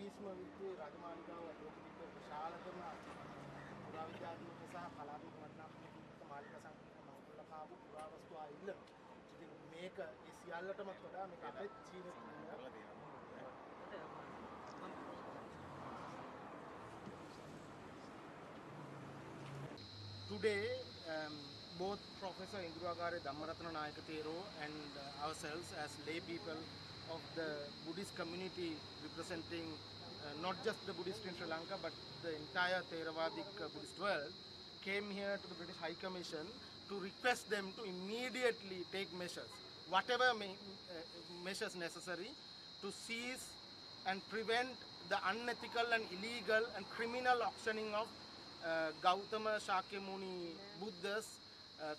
බිලිස්ම විද්‍යාවේ රජමාලිගාව ලෝක තිබ්බ විශාලතම පුරාවිද්‍යාත්මක සහ කලාත්මක වටිනාකමක් තිබ්බ මාලිගා සංකීර්ණ මංගල කාපු පුරාවස්තු ආයිල්ල. ඉතින් මේක ඒ සියල්ලටම වඩා මේක අපේ චීන කරලා තියෙනවා. Today, both Professor Induragare Dhammaratana Nayakathero and ourselves as lay people of the Buddhist community representing not just the Buddhist in Sri Lanka but the entire Theravadic Buddhist world came here to the British High Commission to request them to immediately take measures, whatever measures necessary, to seize and prevent the unethical and illegal and criminal auctioning of Gautama Shakyamuni Buddha's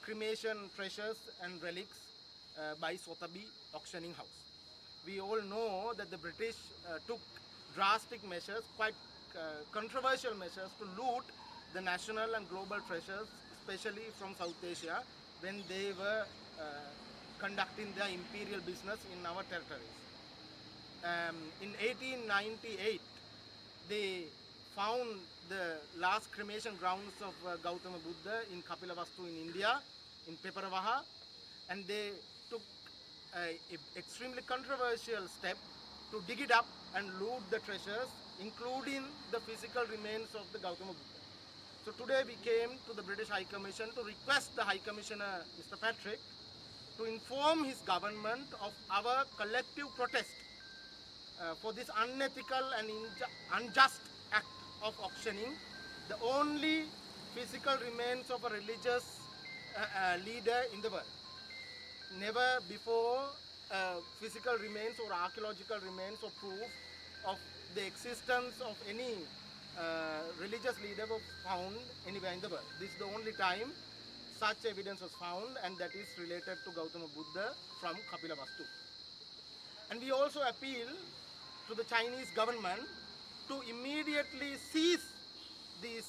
cremation treasures and relics by Sotheby auctioning house. We all know that the British took drastic measures, quite controversial measures, to loot the national and global treasures, especially from South Asia, when they were conducting their imperial business in our territories. In 1898, they found the last cremation grounds of Gautama Buddha in Kapilavastu in India, in Peparavaha, and they took an extremely controversial step to dig it up and loot the treasures, including the physical remains of the Gautama Buddha. So today we came to the British High Commission to request the High Commissioner, Mr. Patrick, to inform his government of our collective protest for this unethical and unjust act of auctioning the only physical remains of a religious leader in the world. Never before physical remains or archaeological remains or proof of the existence of any religious leader was found anywhere in the world. This is the only time such evidence was found, and that is related to Gautama Buddha from Kapilavastu. And we also appeal to the Chinese government to immediately seize these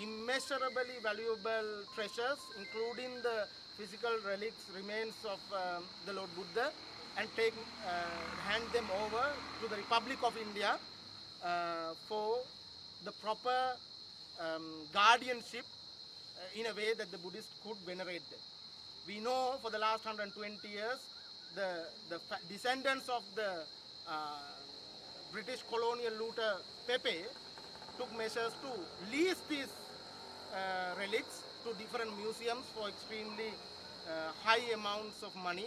immeasurably valuable treasures, including the physical relics, remains of the Lord Buddha, and hand them over to the Republic of India for the proper guardianship in a way that the Buddhists could venerate them. We know for the last 120 years, the descendants of the British colonial looter Pepe took measures to lease these relics to different museums for extremely high amounts of money,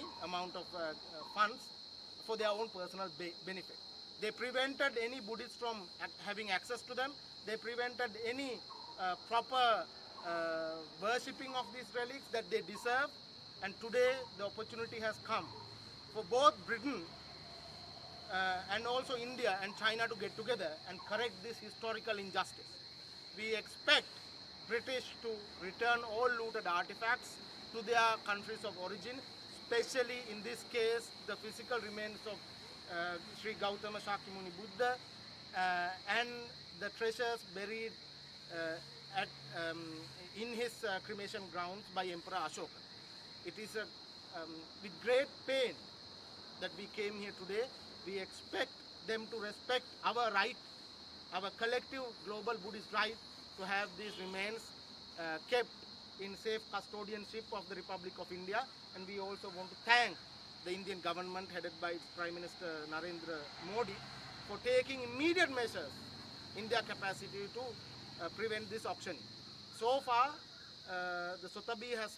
funds for their own personal benefit. They prevented any Buddhists from having access to them. They prevented any proper worshipping of these relics that they deserve. And today the opportunity has come for both Britain and also India and China to get together and correct this historical injustice. We expect British to return all looted artifacts to their countries of origin, especially in this case the physical remains of Sri Gautama Shakyamuni Buddha and the treasures buried in his cremation grounds by Emperor Ashoka. It is with great pain that we came here today. We expect them to respect our right, our collective global Buddhist right to have these remains kept in safe custodianship of the Republic of India. And we also want to thank the Indian government headed by its Prime Minister Narendra Modi for taking immediate measures in their capacity to prevent this auctioning. So far, the Sotheby has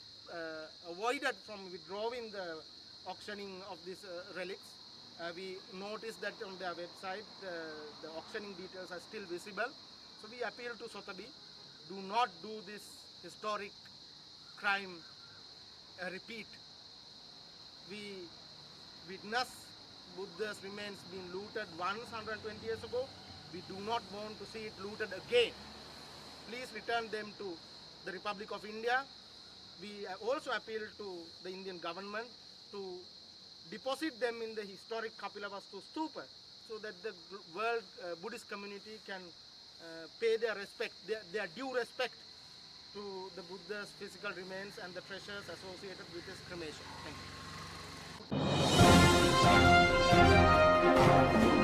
avoided from withdrawing the auctioning of these relics. We noticed that on their website the auctioning details are still visible. So we appeal to Sotheby, do not do this historic crime repeat. We witnessed Buddha's remains being looted once 120 years ago. We do not want to see it looted again. Please return them to the Republic of India. We also appeal to the Indian government to deposit them in the historic Kapilavastu Stupa so that the world Buddhist community can pay their respect, their due respect to the Buddha's physical remains and the treasures associated with his cremation. Thank you.